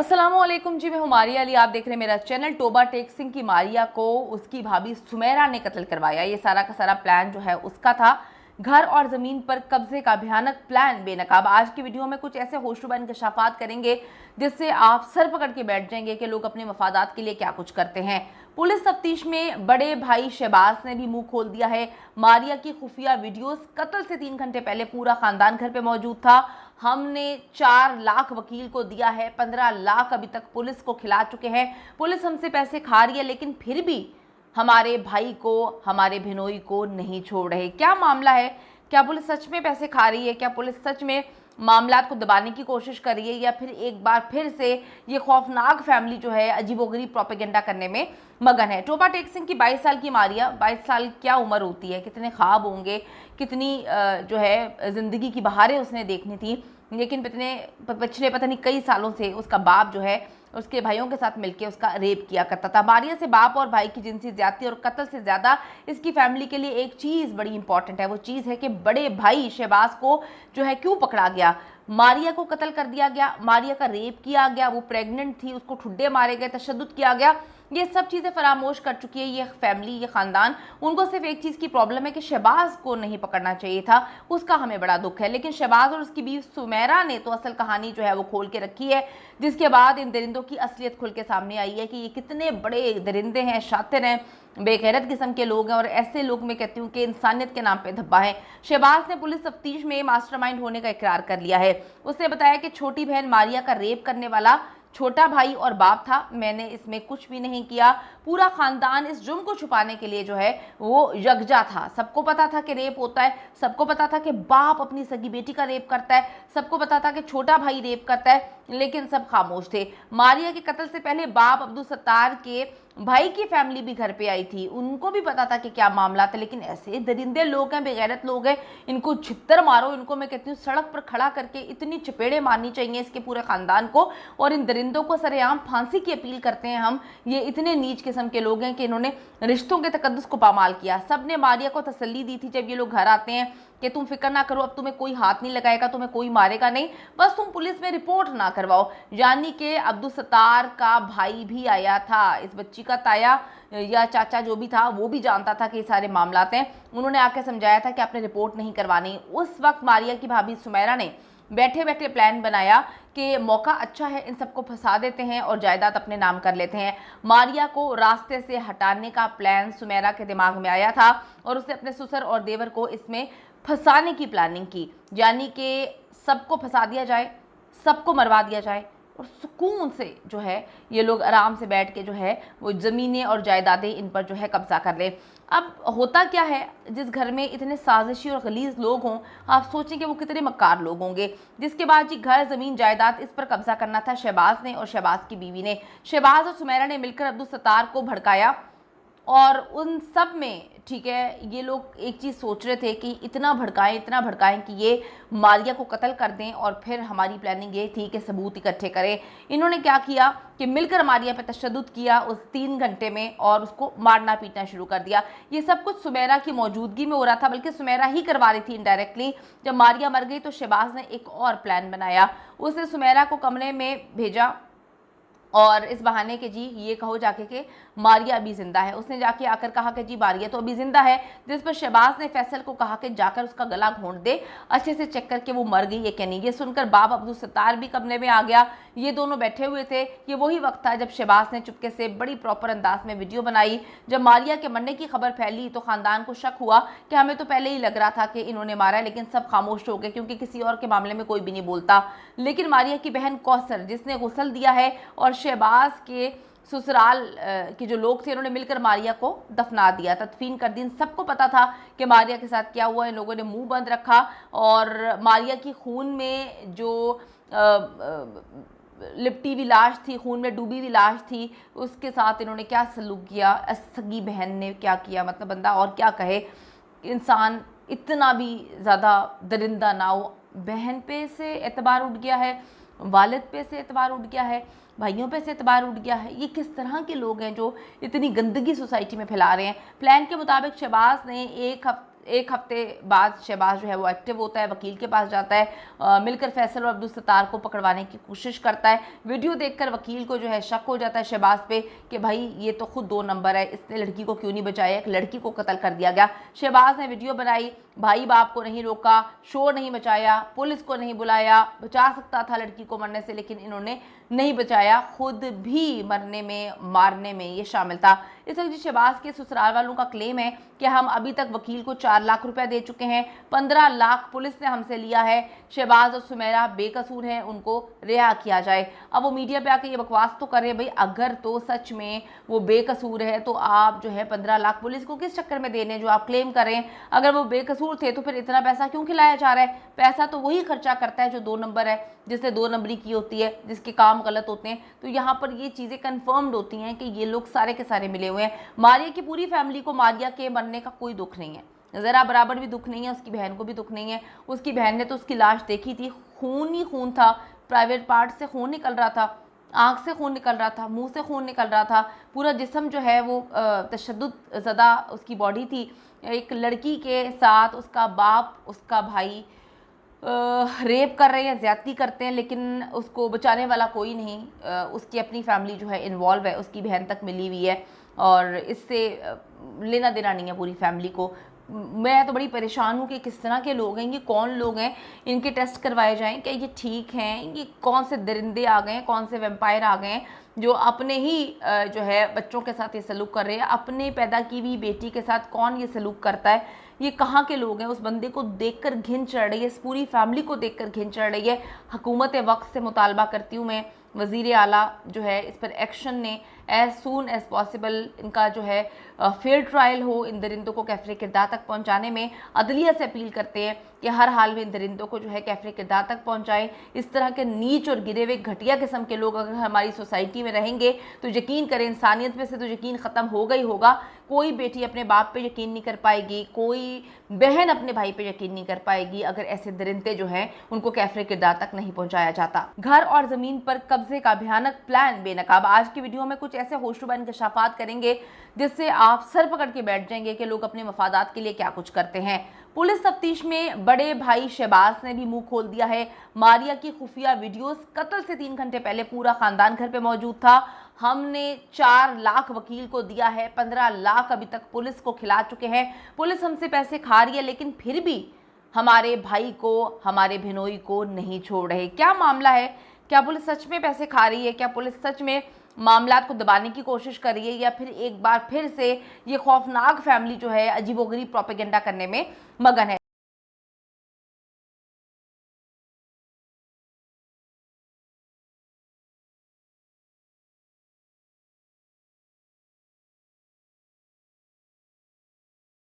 अस्सलामुअलैकुम जी, मैं हूं मारिया अली। आप देख रहे हैं मेरा चैनल। टोबा टेक सिंह की मारिया को उसकी भाभी सुमेरा ने कत्ल करवाया। ये सारा का सारा प्लान जो है उसका था। घर और ज़मीन पर कब्जे का भयानक प्लान बेनकाब। आज की वीडियो में कुछ ऐसे होशरुबा इंकशाफात करेंगे जिससे आप सर पकड़ के बैठ जाएंगे कि लोग अपने मफादात के लिए क्या कुछ करते हैं। पुलिस तफ्तीश में बड़े भाई शहबाज ने भी मुंह खोल दिया है। मारिया की खुफिया वीडियोस, कत्ल से 3 घंटे पहले पूरा खानदान घर पे मौजूद था। हमने 4 लाख वकील को दिया है, 15 लाख अभी तक पुलिस को खिला चुके हैं। पुलिस हमसे पैसे खा रही है लेकिन फिर भी हमारे भाई को, हमारे भिनोई को नहीं छोड़ रहे। क्या मामला है? क्या पुलिस सच में पैसे खा रही है? क्या पुलिस सच में मामलात को दबाने की कोशिश कर रही है, या फिर एक बार फिर से ये खौफनाक फैमिली जो है अजीबोगरीब प्रोपेगेंडा करने में मगन है? टोबा टेक सिंह की 22 साल की मारिया, 22 साल क्या उम्र होती है, कितने ख्वाब होंगे, कितनी जो है ज़िंदगी की बहारें उसने देखनी थी। लेकिन पिछले पता नहीं कई सालों से उसका बाप जो है उसके भाइयों के साथ मिलकर उसका रेप किया करता था। मारिया से बाप और भाई की जिनसी ज्यादती और कत्ल से ज़्यादा इसकी फैमिली के लिए एक चीज़ बड़ी इंपॉर्टेंट है। वो चीज़ है कि बड़े भाई शहबाज को जो है क्यों पकड़ा गया, मारिया को कत्ल कर दिया गया, मारिया का रेप किया गया, वो प्रेग्नेंट थी, उसको ठुड्डे मारे गए, तशद्दुद किया गया। ये सब चीज़ें फरामोश कर चुकी है ये फैमिली, ये ख़ानदान। उनको सिर्फ एक चीज़ की प्रॉब्लम है कि शहबाज को नहीं पकड़ना चाहिए था। उसका हमें बड़ा दुख है। लेकिन शहबाज और उसकी बीवी सुमेरा ने तो असल कहानी जो है वो खोल के रखी है, जिसके बाद इन दरिंदों की असलियत खुल के सामने आई है कि ये कितने बड़े दरिंदे हैं, शातिर हैं, बेगैरत किस्म के लोग हैं। और ऐसे लोग मैं कहती हूँ कि इंसानियत के नाम पे धब्बा है। शहबाज ने पुलिस तफ्तीश में मास्टरमाइंड होने का इकरार कर लिया है। उसने बताया कि छोटी बहन मारिया का रेप करने वाला छोटा भाई और बाप था। मैंने इसमें कुछ भी नहीं किया। पूरा खानदान इस जुर्म को छुपाने के लिए जो है वो यकजा था। सबको पता था कि रेप होता है, सबको पता था कि बाप अपनी सगी बेटी का रेप करता है, सबको पता था कि छोटा भाई रेप करता है, लेकिन सब खामोश थे। मारिया के कत्ल से पहले बाप अब्दुल सत्तार के भाई की फैमिली भी घर पे आई थी। उनको भी पता था कि क्या मामला था। लेकिन ऐसे दरिंदे लोग हैं, बेगैरत लोग हैं, इनको छित्तर मारो। इनको मैं कहती हूँ सड़क पर खड़ा करके इतनी चपेड़े मारनी चाहिए इसके पूरे खानदान को। और इन दरिंदों को सरेआम फांसी की अपील करते हैं हम। ये इतने नीच किस्म के लोग हैं कि इन्होंने रिश्तों के तकद्दुस को पामाल किया। सब ने मारिया को तसल्ली दी थी जब ये लोग घर आते हैं कि तुम फिक्र ना करो, अब तुम्हें कोई हाथ नहीं लगाएगा, तुम्हें कोई मारेगा नहीं, बस तुम पुलिस में रिपोर्ट ना करवाओ। यानी कि अब्दुल सत्तार का भाई भी आया था, इस बच्ची का ताया या चाचा जो भी था वो भी जानता था कि ये सारे मामलात हैं। उन्होंने आके समझाया था कि आपने रिपोर्ट नहीं करवानी। उस वक्त मारिया की भाभी सुमेरा ने बैठे बैठे प्लान बनाया कि मौका अच्छा है, इन सबको फंसा देते हैं और जायदाद अपने नाम कर लेते हैं। मारिया को रास्ते से हटाने का प्लान सुमेरा के दिमाग में आया था और उसने अपने ससुर और देवर को इसमें फंसाने की प्लानिंग की। यानी कि सबको फंसा दिया जाए, सबको मरवा दिया जाए और सुकून से जो है ये लोग आराम से बैठ के जो है वो ज़मीनें और जायदादें इन पर जो है कब्जा कर ले। अब होता क्या है, जिस घर में इतने साजिशी और गलीज लोग हों, आप सोचें कि वो कितने मक्कार लोग होंगे। जिसके बाद जी घर, ज़मीन, जायदाद, इस पर कब्जा करना था शहबाज ने और शहबाज की बीवी ने। शहबाज और सुमेरा ने मिलकर अब्दुल सत्तार को भड़काया और उन सब में, ठीक है, ये लोग एक चीज़ सोच रहे थे कि इतना भड़काएं कि ये मारिया को कत्ल कर दें। और फिर हमारी प्लानिंग ये थी कि सबूत इकट्ठे करें। इन्होंने क्या किया कि मिलकर मारिया पे तशद्दुद किया उस 3 घंटे में और उसको मारना पीटना शुरू कर दिया। ये सब कुछ सुमेरा की मौजूदगी में हो रहा था, बल्कि सुमेरा ही करवा रही थी इनडायरेक्टली। जब मारिया मर गई तो शहबाज ने एक और प्लान बनाया। उसने सुमेरा को कमरे में भेजा और इस बहाने के जी ये कहो जाके कि मारिया अभी जिंदा है। उसने जाके आकर कहा कि जी मारिया तो अभी जिंदा है, जिस पर शहबाज ने फैसल को कहा कि जाकर उसका गला घोंट दे, अच्छे से चेक करके वो मर गई है कि नहीं। ये सुनकर बाप अब्दुल सत्तार भी कमरे में आ गया। ये दोनों बैठे हुए थे। ये वही वक्त था जब शहबाज ने चुपके से बड़ी प्रॉपर अंदाज में वीडियो बनाई। जब मारिया के मरने की खबर फैली तो ख़ानदान को शक हुआ कि हमें तो पहले ही लग रहा था कि इन्होंने मारा है, लेकिन सब खामोश हो गए क्योंकि किसी और के मामले में कोई भी नहीं बोलता। लेकिन मारिया की बहन कौसर, जिसने गुस्ल दिया है, और शहबाज के ससुराल के जो लोग थे, उन्होंने मिलकर मारिया को दफना दिया, तदफीन कर दी। सबको पता था कि मारिया के साथ क्या हुआ। इन लोगों ने मुंह बंद रखा और मारिया की खून में जो लिपटी हुई लाश थी, खून में डूबी हुई लाश थी, उसके साथ इन्होंने क्या सलूक किया, सगी बहन ने क्या किया। मतलब बंदा और क्या कहे, इंसान इतना भी ज़्यादा दरिंदा ना हो। बहन पे से एतबार उठ गया है, वालिद पे से एतबार उठ गया है, भाइयों पे से एतबार उठ गया है। ये किस तरह के लोग हैं जो इतनी गंदगी सोसाइटी में फैला रहे हैं। प्लान के मुताबिक शहबाज ने एक हफ्ते बाद शहबाज जो है वो एक्टिव होता है, वकील के पास जाता है, मिलकर फैसल और अब्दुल सत्तार को पकड़वाने की कोशिश करता है। वीडियो देखकर वकील को जो है शक हो जाता है शहबाज पे कि भाई ये तो खुद 2 नंबर है, इसने लड़की को क्यों नहीं बचाया, एक लड़की को कत्ल कर दिया गया। शहबाज ने वीडियो बनाई, भाई बाप को नहीं रोका, शोर नहीं मचाया, पुलिस को नहीं बुलाया, बचा सकता था लड़की को मरने से लेकिन इन्होंने नहीं बचाया, खुद भी मरने में मारने में ये शामिल था। इस वक्त शहबाज के ससुराल वालों का क्लेम है कि हम अभी तक वकील को 4 लाख रुपए दे चुके हैं, 15 लाख पुलिस ने हमसे लिया है, शहबाज और सुमेरा बेकसूर हैं, उनको रिहा किया जाए। अब वो मीडिया पे आके ये बकवास तो कर रहे हैं, भाई अगर तो सच में वो बेकसूर है तो आप जो है 15 लाख पुलिस को किस चक्कर में देने जो आप क्लेम कर रहे हैं। अगर वो बेकसूर थे तो फिर इतना पैसा क्यों खिलाया जा रहा है? पैसा तो वही खर्चा करता है जो 2 नंबर है, जिसने 2 नंबरी की होती है, जिसके काम गलत होते हैं। तो यहाँ पर ये चीज़ें कन्फर्म्ड होती हैं कि ये लोग सारे के सारे मिले हुए हैं। मारिया की पूरी फैमिली को मारिया के मरने का कोई दुख नहीं है, ज़रा बराबर भी दुख नहीं है, उसकी बहन को भी दुख नहीं है। उसकी बहन ने तो उसकी लाश देखी थी, खून ही खून था, प्राइवेट पार्ट से खून निकल रहा था, आँख से खून निकल रहा था, मुंह से खून निकल रहा था, पूरा जिस्म जो है वो तशद्दुद ज़दा उसकी बॉडी थी। एक लड़की के साथ उसका बाप उसका भाई रेप कर रहे हैं, ज़्यादती करते हैं, लेकिन उसको बचाने वाला कोई नहीं। उसकी अपनी फैमिली जो है इन्वॉल्व है, उसकी बहन तक मिली हुई है और इससे लेना देना नहीं है पूरी फैमिली को। मैं तो बड़ी परेशान हूँ कि किस तरह के लोग हैं, ये कौन लोग हैं, इनके टेस्ट करवाए जाएं, क्या ये ठीक हैं, ये कौन से दरिंदे आ गए हैं, कौन से वैम्पायर आ गए हैं जो अपने ही जो है बच्चों के साथ ये सलूक कर रहे हैं। अपने पैदा की हुई बेटी के साथ कौन ये सलूक करता है? ये कहाँ के लोग हैं? उस बंदे को देखकर घिन चढ़ रही है, इस पूरी फैमिली को देखकर घिन चढ़ रही है। हुकूमत वक्त से मुतालबा करती हूँ मैं, वज़ीर आला जो है इस पर एक्शन ने एज सून एज़ पॉसिबल इनका जो है फेयर ट्रायल हो, इन दरिंदों को कैफरे किरदार तक पहुँचाने में अदलिया से अपील करते हैं कि हर हाल में इन दरिंदों को जो है कैफरे किरदार तक पहुँचाएं। इस तरह के नीच और गिरे हुए घटिया किस्म के लोग अगर हमारी सोसाइटी में रहेंगे तो यकीन करें इंसानियत में से तो यकीन ख़त्म होगा ही होगा। कोई बेटी अपने बाप पे यकीन नहीं कर पाएगी, कोई बहन अपने भाई पे यकीन नहीं कर पाएगी अगर ऐसे दरिंदे जो हैं उनको कैफरे किरदार तक नहीं पहुँचाया जाता। घर और ज़मीन पर कब्जे का भयानक प्लान बेनकाब। आज की वीडियो में कुछ ऐसे होशरुबा इंकशाफात करेंगे जिससे आप सर पकड़ के बैठ जाएंगे कि लोग अपने मफादात के लिए क्या कुछ करते हैं। पुलिस तफ्तीश में बड़े भाई शहबाज ने भी मुंह खोल दिया है। मारिया की खुफिया वीडियोस, कत्ल से 3 घंटे पहले पूरा खानदान घर पे मौजूद था, हमने 4 लाख वकील को दिया है, 15 लाख अभी तक पुलिस को खिला चुके हैं, पुलिस हमसे पैसे खा रही है लेकिन फिर भी हमारे भाई को, हमारे भिनोई को नहीं छोड़ रहे। क्या मामला है? क्या पुलिस सच में पैसे खा रही है? क्या पुलिस सच में मामलात को दबाने की कोशिश कर रही है, या फिर एक बार फिर से ये खौफनाक फैमिली जो है अजीबोगरीब प्रोपेगेंडा करने में मगन है?